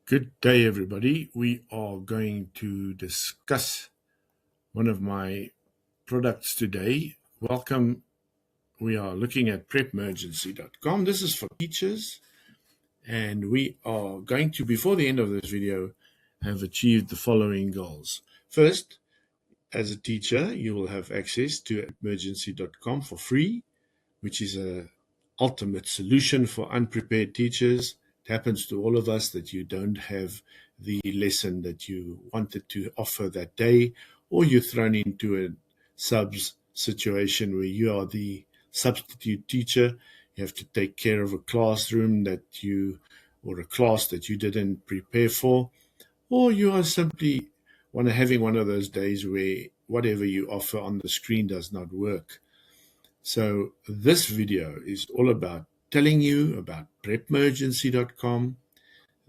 Good day, everybody. We are going to discuss one of my products today. Welcome. We are looking at PrepMergency.com. This is for teachers, and we are going to, before the end of this video, have achieved the following goals. First, as a teacher, you will have access to PrepMergency.com for free, which is an ultimate solution for unprepared teachers. It happens to all of us that you don't have the lesson that you wanted to offer that day, or you're thrown into a subs situation where you are the substitute teacher. You have to take care of a classroom or a class that you didn't prepare for, or you are simply having one of those days where whatever you offer on the screen does not work. So this video is all about telling you about PrepMergency.com.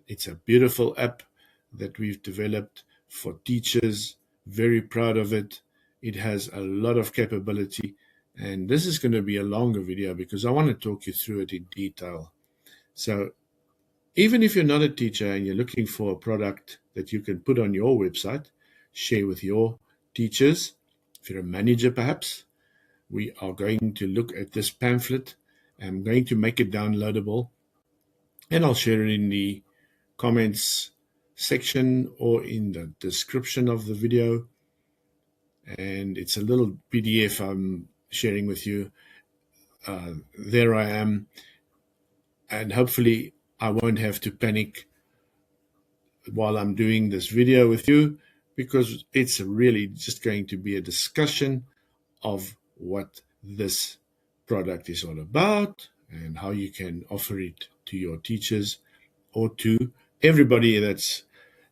It's a beautiful app that we've developed for teachers. Very proud of it. It has a lot of capability, and this is going to be a longer video because I want to talk you through it in detail. So even if you're not a teacher and you're looking for a product that you can put on your website, share with your teachers, if you're a manager perhaps, we are going to look at this pamphlet. I'm going to make it downloadable, and I'll share it in the comments section or in the description of the video. And it's a little PDF I'm sharing with you. There I am. And hopefully I won't have to panic while I'm doing this video with you, because it's really just going to be a discussion of what this product is all about and how you can offer it to your teachers or to everybody that's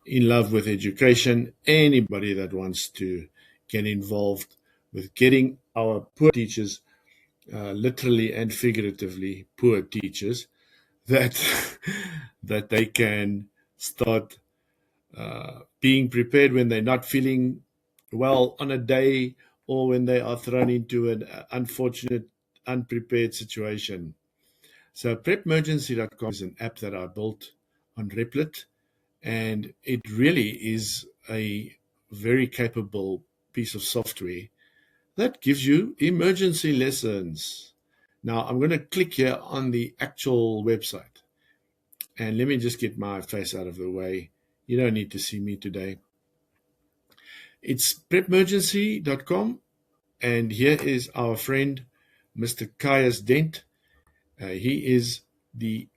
in love with education, anybody that wants to get involved with getting our poor teachers, literally and figuratively poor teachers, that they can start being prepared when they're not feeling well on a day, or when they are thrown into an unfortunate, unprepared situation. So PrepMergency.com is an app that I built on Replit, and it really is a very capable piece of software that gives you emergency lessons. Now I'm going to click here on the actual website, and let me just get my face out of the way. You don't need to see me today. It's PrepMergency.com, and here is our friend, Mr. Caius Dent. He is the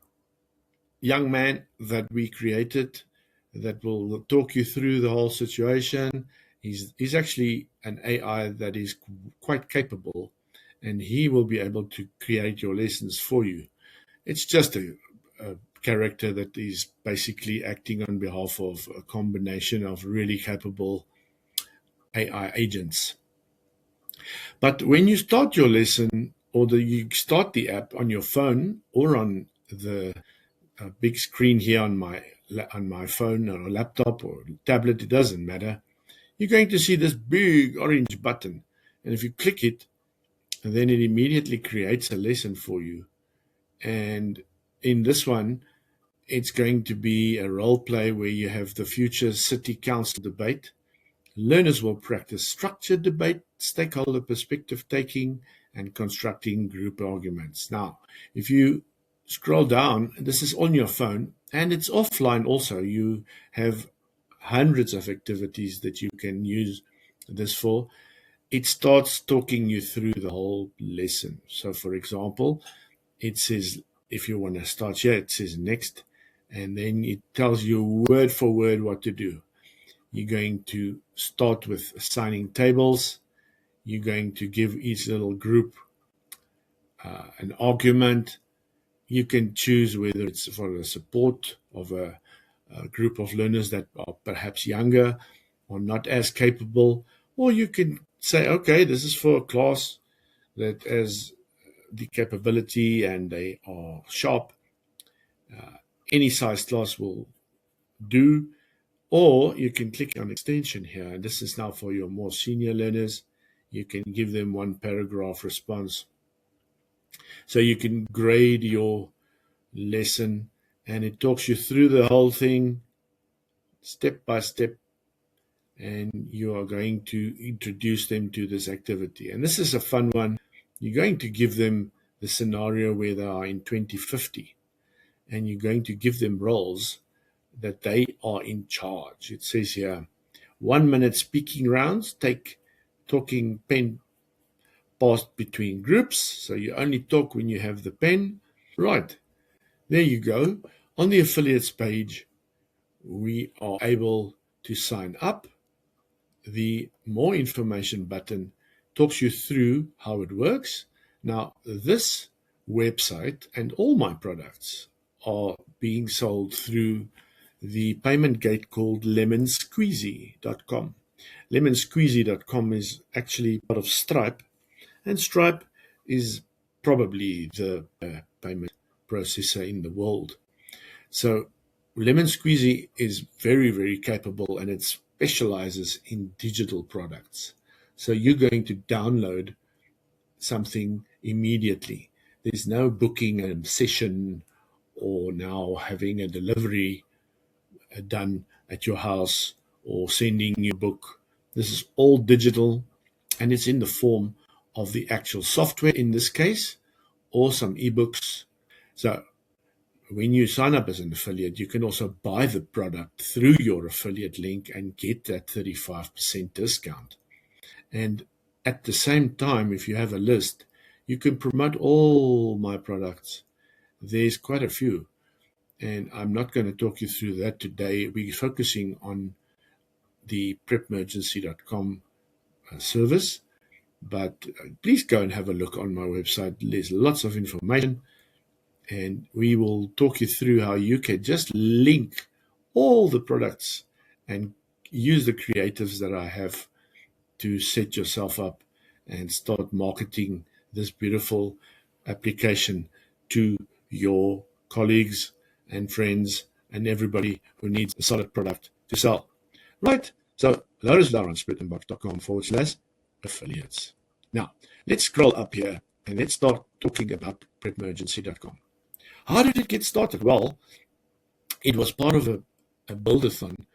young man that we created that will talk you through the whole situation. He's actually an AI that is quite capable, and he will be able to create your lessons for you. It's just a character that is basically acting on behalf of a combination of really capable AI agents. But when you start your lesson, or you start the app on your phone or on the big screen here on my phone or a laptop or tablet, it doesn't matter, you're going to see this big orange button. And if you click it, then it immediately creates a lesson for you. And in this one, it's going to be a role play where you have the future city council debate. Learners will practice structured debate, stakeholder perspective taking, and constructing group arguments. Now, if you scroll down, this is on your phone, and it's offline also. You have hundreds of activities that you can use this for. It starts talking you through the whole lesson. So, for example, it says, if you want to start here, it says next, and then it tells you word for word what to do. You're going to start with assigning tables. You're going to give each little group an argument. You can choose whether it's for the support of a group of learners that are perhaps younger or not as capable, or you can say, okay, this is for a class that has the capability and they are sharp. Any size class will do. Or you can click on extension here, and this is now for your more senior learners. You can give them one paragraph response. So you can grade your lesson, and it talks you through the whole thing. step by step, and you are going to introduce them to this activity. And this is a fun one. You're going to give them the scenario where they are in 2050, and you're going to give them roles that they are in charge. It says here, 1 minute speaking rounds, take talking pen passed between groups. So you only talk when you have the pen. Right, there you go. On the affiliates page, we are able to sign up. The more information button talks you through how it works. Now, this website and all my products are being sold through the payment gate called lemonsqueezy.com. Lemonsqueezy.com is actually part of Stripe, and Stripe is probably the payment processor in the world. So Lemon Squeezy is very, very capable, and it specializes in digital products. So you're going to download something immediately. There's no booking a session or now having a delivery done at your house or sending you a book. This is all digital, and it's in the form of the actual software in this case, or some ebooks. So when you sign up as an affiliate, you can also buy the product through your affiliate link and get that 35% discount. And at the same time, if you have a list, you can promote all my products. There's quite a few, and I'm not going to talk you through that today. We're focusing on the PrepMergency.com service, but please go and have a look on my website. There's lots of information, and we will talk you through how you can just link all the products and use the creatives that I have to set yourself up and start marketing this beautiful application to your colleagues and friends and everybody who needs a solid product to sell. Right? So that is on splitinbox.com/affiliates. Now, let's scroll up here and let's start talking about PrepMergency.com. How did it get started? Well, it was part of a build-a-thon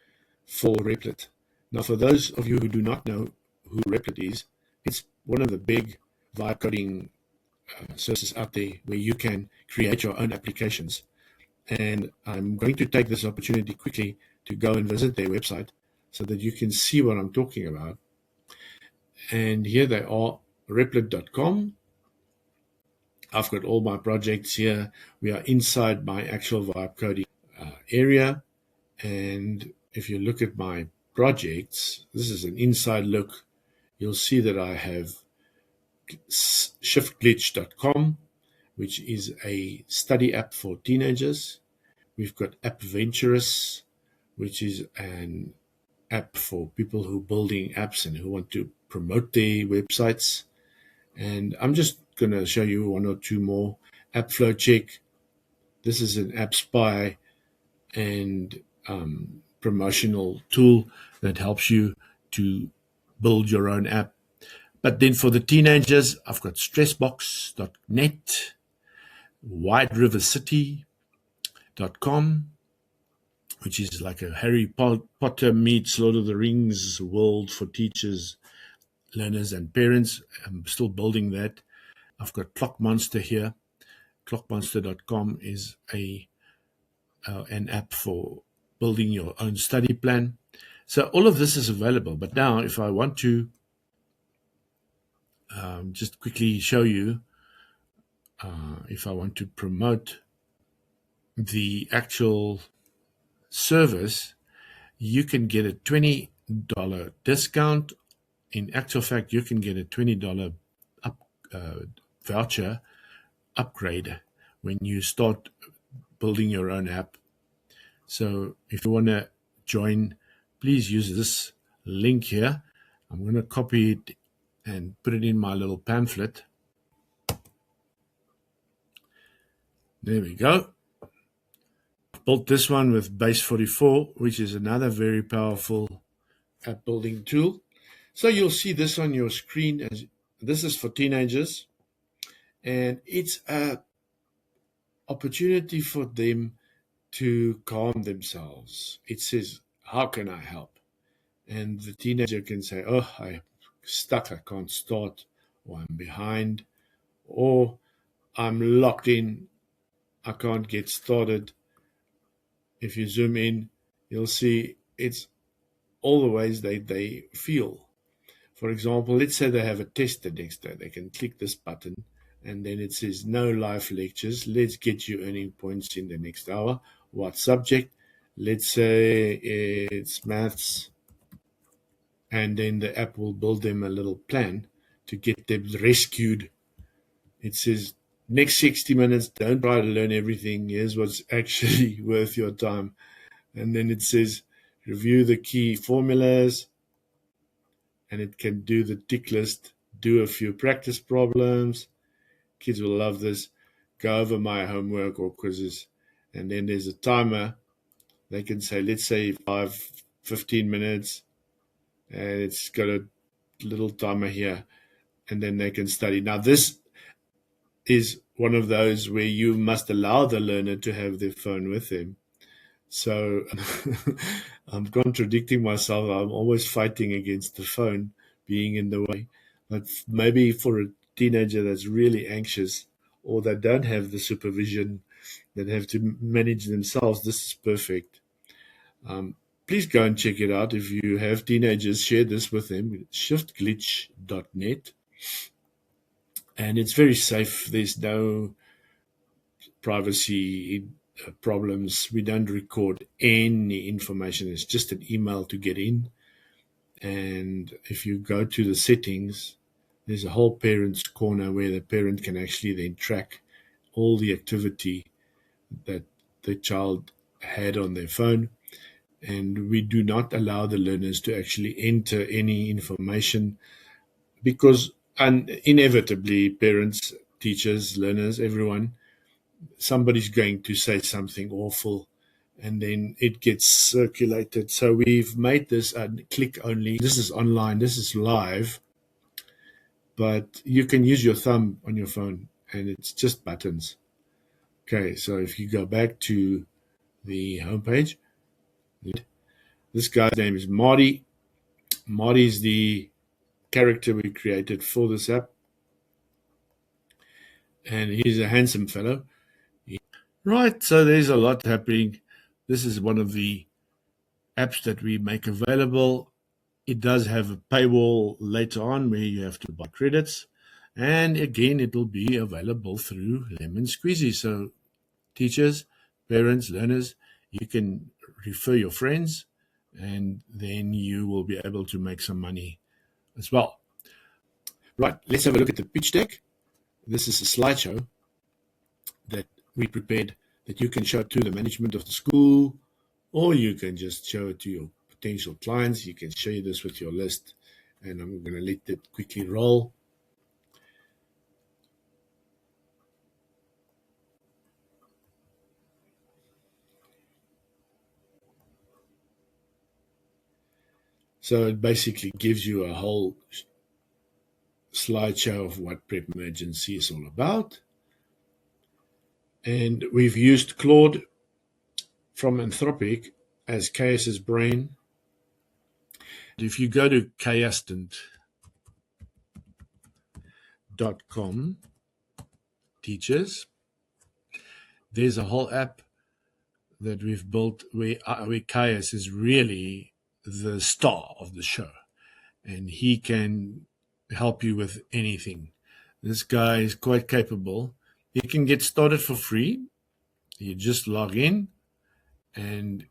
for Replit. Now, for those of you who do not know who Replit is, it's one of the big vibe coding services out there where you can create your own applications. And I'm going to take this opportunity quickly to go and visit their website so that you can see what I'm talking about. And here they are, replit.com. I've got all my projects here. We are inside my actual vibe coding area. And if you look at my projects, this is an inside look. You'll see that I have shiftglitch.com, which is a study app for teenagers. We've got AppVenturous, which is an app for people who are building apps and who want to promote their websites. And I'm just going to show you one or two more. AppFlow Check. This is an app spy and promotional tool that helps you to build your own app. But then for the teenagers, I've got stressbox.net, whiterivercity.com, which is like a Harry Potter meets Lord of the Rings world for teachers, learners, and parents. I'm still building that. I've got Clockmonster here. Clockmonster.com is an app for building your own study plan. So all of this is available. But now if I want to just quickly show you, if I want to promote the actual service, you can get a $20 discount. In actual fact, you can get a $20 voucher upgrade when you start building your own app. So if you want to join, please use this link here. I'm going to copy it and put it in my little pamphlet. There we go. I've built this one with Base 44, which is another very powerful app building tool. So you'll see this on your screen. As this is for teenagers, and it's an opportunity for them to calm themselves. It says How can I help? And the teenager can say, oh, I'm stuck, I can't start, or I'm behind, or I'm locked in, I can't get started. If you zoom in, you'll see it's all the ways they feel. For example, let's say they have a test the next day. They can click this button and then it says no live lectures. Let's get you earning points in the next hour. What subject? Let's say it's maths. And then the app will build them a little plan to get them rescued. It says next 60 minutes, don't try to learn everything. Here's what's actually worth your time. And then it says review the key formulas, and it can do the tick list, do a few practice problems. Kids will love this. Go over my homework or quizzes. And then there's a timer. They can say, let's say 15 minutes, and it's got a little timer here, and then they can study. Now, this is one of those where you must allow the learner to have their phone with them. So I'm contradicting myself. I'm always fighting against the phone being in the way. But maybe for a teenager that's really anxious or that don't have the supervision, that have to manage themselves, this is perfect. Please go and check it out. If you have teenagers, share this with them. Shiftglitch.net. And it's very safe. There's no privacy problems. We don't record any information. It's just an email to get in. And if you go to the settings, there's a whole parents corner where the parent can actually then track all the activity that the child had on their phone. And we do not allow the learners to actually enter any information because inevitably parents, teachers, learners, everyone, somebody's going to say something awful and then it gets circulated. So we've made this a click only. This is online, this is live, but you can use your thumb on your phone and it's just buttons. Okay, so if you go back to the homepage, this guy's name is Marty. Marty's the character we created for this app, and he's a handsome fellow. Right, so there's a lot happening. This is one of the apps that we make available. It does have a paywall later on where you have to buy credits. And again, it will be available through Lemon Squeezy. So teachers, parents, learners, you can refer your friends and then you will be able to make some money as well. Right, let's have a look at the pitch deck. This is a slideshow that we prepared that you can show to the management of the school, or you can just show it to your potential clients. You can share this with your list, and I'm going to let it quickly roll. So it basically gives you a whole slideshow of what PrepMergency is all about. And we've used Claude from Anthropic as KS's brain. If you go to kayastant.com, teachers, there's a whole app that we've built where Kayas is really the star of the show, and he can help you with anything. This guy is quite capable. You can get started for free. You just log in and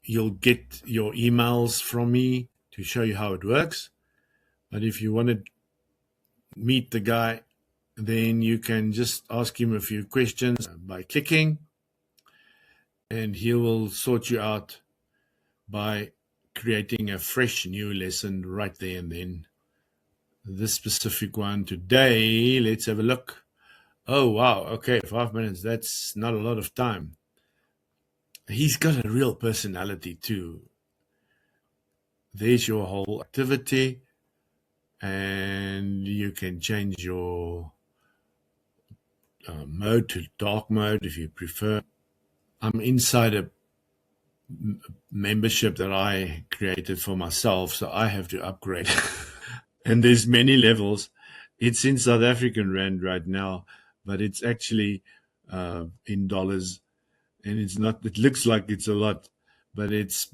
you'll get your emails from me to show you how it works. But if you want to meet the guy, then you can just ask him a few questions by clicking, and he will sort you out by creating a fresh new lesson right there and then. This specific one today, let's have a look. Oh, wow. Okay, 5 minutes. That's not a lot of time. He's got a real personality too. There's your whole activity, and you can change your mode to dark mode if you prefer. I'm inside a membership that I created for myself, so I have to upgrade. And there's many levels. It's in South African rand right now, but it's actually in dollars, and it's not. It looks like it's a lot, but it's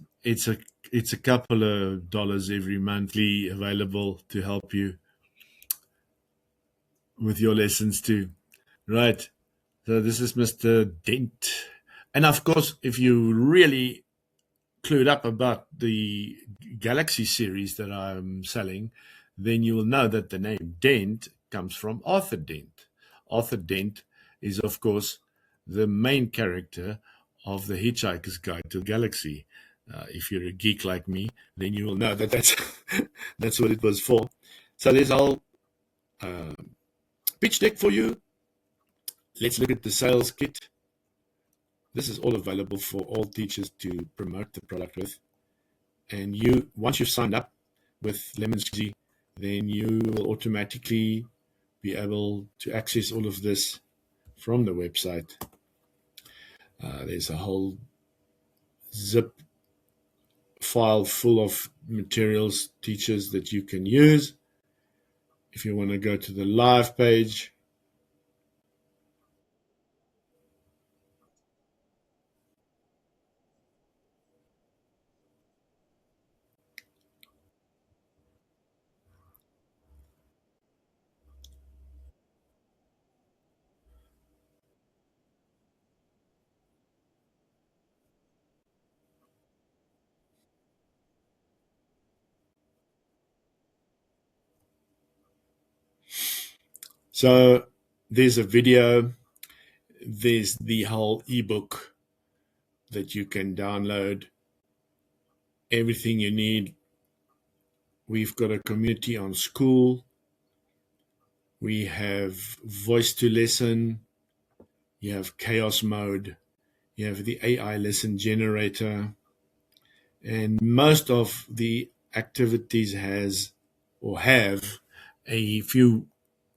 a couple of dollars every monthly available to help you with your lessons too. Right. So this is Mr. Dent, and of course, if you really clued up about the Galaxy series that I'm selling, then you will know that the name Dent comes from Arthur Dent. Arthur Dent is, of course, the main character of the Hitchhiker's Guide to the Galaxy. If you're a geek like me, then you will know that that's that's what it was for. So there's a whole uh, pitch deck for you. Let's look at the sales kit. This is all available for all teachers to promote the product with. And you, once you've signed up with Lemon Squeezy, then you will automatically be able to access all of this from the website. There's a whole zip file full of materials, teachers that you can use. If you want to go to the live page, so there's a video, there's the whole ebook that you can download, everything you need. We've got a community on school. We have voice to lesson. You have chaos mode. You have the AI lesson generator. And most of the activities has or have a few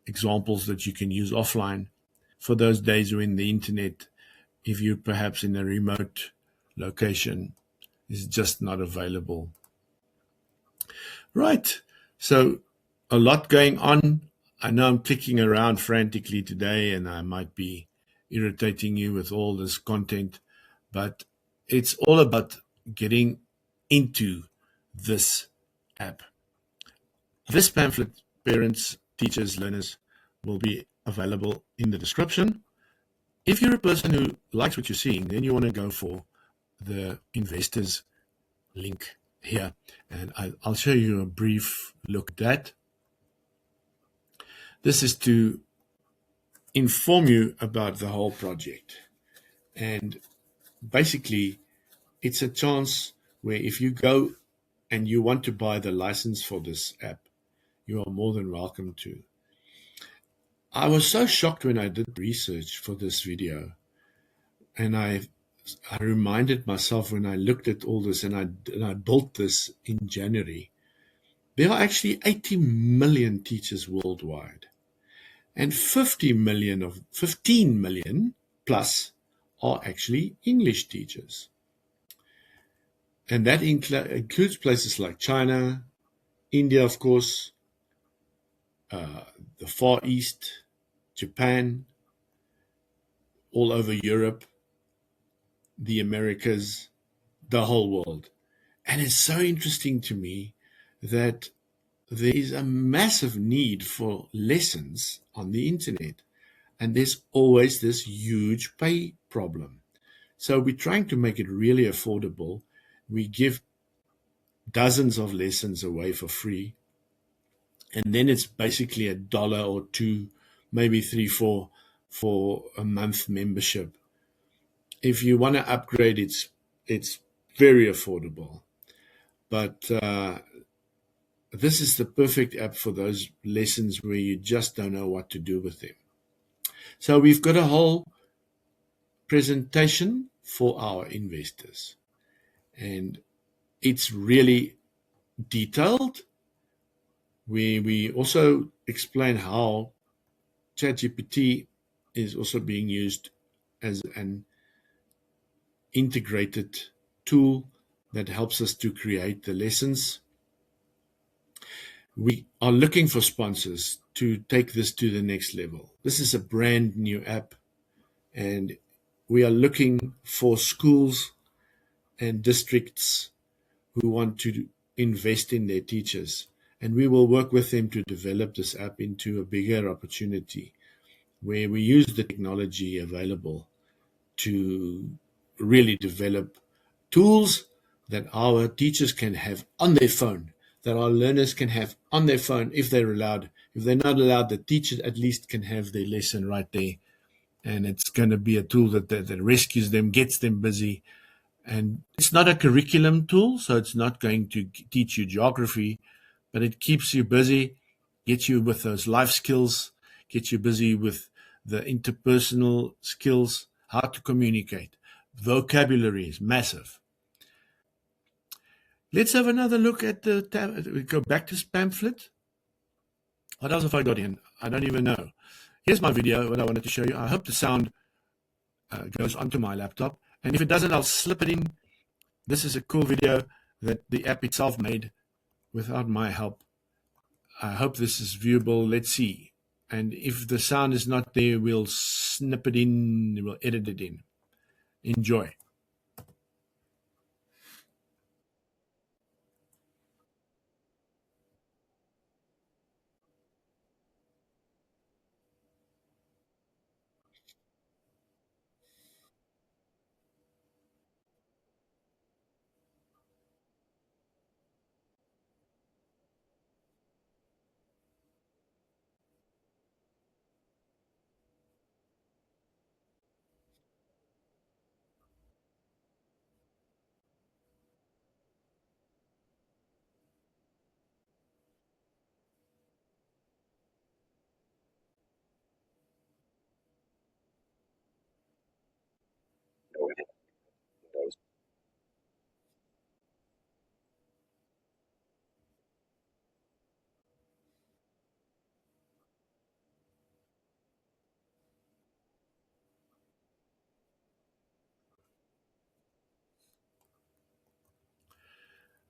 examples that you can use offline for those days when the internet, if you're perhaps in a remote location, is just not available. Right. So a lot going on. I know I'm clicking around frantically today and I might be irritating you with all this content, but it's all about getting into this app. This pamphlet, parents, teachers, learners, will be available in the description. If you're a person who likes what you're seeing, then you want to go for the investors link here. And I'll show you a brief look at that. This is to inform you about the whole project. And basically, it's a chance where if you go and you want to buy the license for this app, you are more than welcome to. I was so shocked when I did research for this video, and I reminded myself when I looked at all this and I built this in January. There are actually 80 million teachers worldwide, and 15 million plus are actually English teachers. And that includes places like China, India, of course, the Far East, Japan, all over Europe, the Americas, the whole world. And it's so interesting to me that there is a massive need for lessons on the internet. And there's always this huge pay problem. So we're trying to make it really affordable. We give dozens of lessons away for free. And then it's basically $1 or two, maybe three, four for a month membership. If you want to upgrade, it's very affordable. But this is the perfect app for those lessons where you just don't know what to do with them. So we've got a whole presentation for our investors. And it's really detailed. We also explain how ChatGPT is also being used as an integrated tool that helps us to create the lessons. We are looking for sponsors to take this to the next level. This is a brand new app, and we are looking for schools and districts who want to invest in their teachers. And we will work with them to develop this app into a bigger opportunity where we use the technology available to really develop tools that our teachers can have on their phone, that our learners can have on their phone if they're allowed. If they're not allowed, the teachers at least can have their lesson right there. And it's going to be a tool that rescues them, gets them busy. And it's not a curriculum tool, so it's not going to teach you geography, but it keeps you busy, gets you with those life skills, gets you busy with the interpersonal skills, how to communicate. Vocabulary is massive. Let's have another look at the tab. We go back to this pamphlet. What else have I got in? I don't even know. Here's my video, what I wanted to show you. I hope the sound goes onto my laptop. And if it doesn't, I'll slip it in. This is a cool video that the app itself made without my help. I hope this is viewable. Let's see. And if the sound is not there, we'll snip it in, we'll edit it in. Enjoy.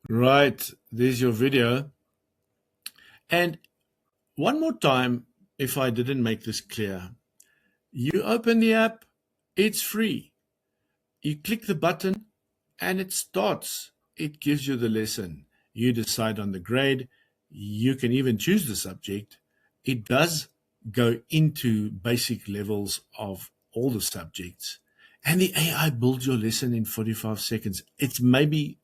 Right, there's your video. And one more time, if I didn't make this clear, you open the app, it's free. You click the button and it starts. It gives you the lesson. You decide on the grade. You can even choose the subject. It does go into basic levels of all the subjects. And the AI builds your lesson in 45 seconds. It's maybe,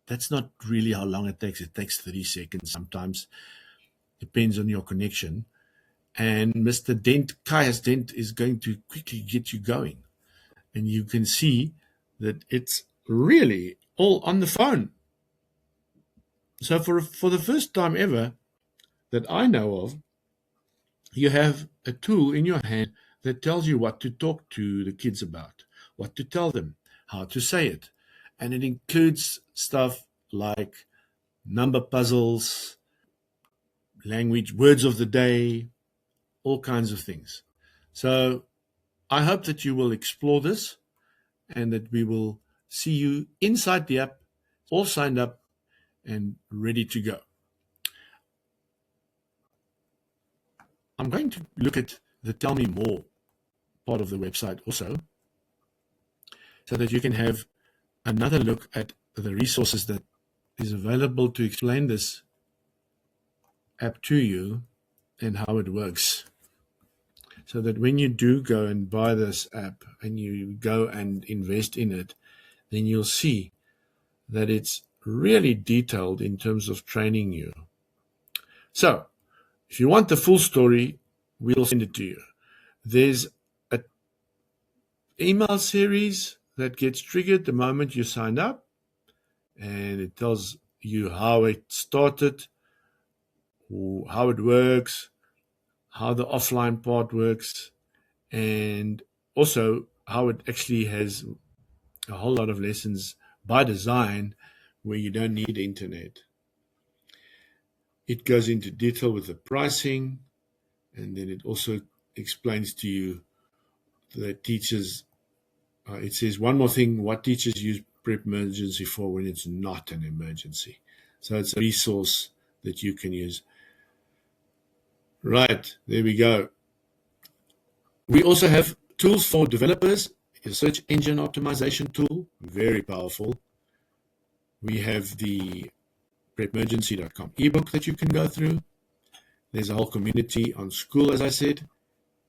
that's not really how long it takes. It takes 30 seconds sometimes. Depends on your connection. And Mr. Dent, Caius Dent, is going to quickly get you going. And you can see that it's really all on the phone. So for the first time ever that I know of, you have a tool in your hand that tells you what to talk to the kids about, what to tell them, how to say it. And it includes stuff like number puzzles, language, words of the day, all kinds of things. So I hope that you will explore this and that we will see you inside the app, all signed up and ready to go. I'm going to look at the Tell Me More part of the website also, so that you can have another look at the resources that is available to explain this app to you and how it works. So that when you do go and buy this app and you go and invest in it, then you'll see that it's really detailed in terms of training you. So if you want the full story, we'll send it to you. There's an email series that gets triggered the moment you sign up, and it tells you how it started, how it works, how the offline part works, and also how it actually has a whole lot of lessons by design where you don't need internet. It goes into detail with the pricing, and then it also explains to you that teachers, it says one more thing, what teachers use PrepMergency for when it's not an emergency. So it's a resource that you can use. Right, there we go. We also have tools for developers, a search engine optimization tool, very powerful. We have the PrepMergency.com ebook that you can go through. There's a whole community on school, as I said,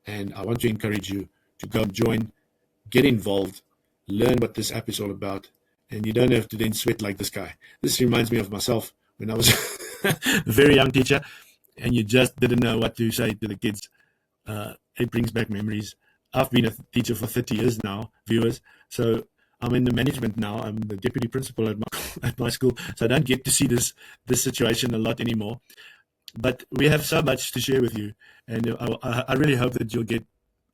and I want to encourage you to go join, get involved, learn what this app is all about, and you don't have to then sweat like this guy. This reminds me of myself when I was a very young teacher, and you just didn't know what to say to the kids. It brings back memories. I've been a teacher for 30 years now, viewers, so I'm in the management now. I'm the deputy principal at my school, so I don't get to see this situation a lot anymore. But we have so much to share with you, and I really hope that you'll get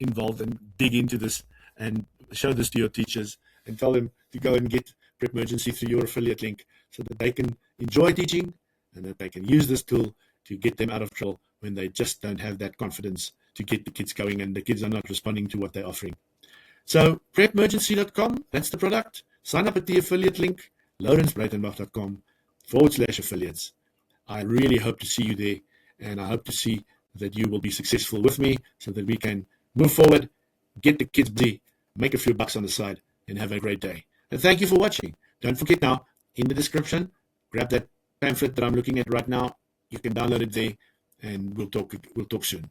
involved and dig into this and show this to your teachers and tell them to go and get PrepMergency through your affiliate link so that they can enjoy teaching and that they can use this tool to get them out of trouble when they just don't have that confidence to get the kids going and the kids are not responding to what they're offering. So PrepMergency.com, that's the product. Sign up at the affiliate link, laurensbreitenbach.com/affiliates. I really hope to see you there, and I hope to see that you will be successful with me so that we can move forward, get the kids busy, make a few bucks on the side, and have a great day. And thank you for watching. Don't forget now, in the description, grab that pamphlet that I'm looking at right now. You can download it there, and we'll talk soon.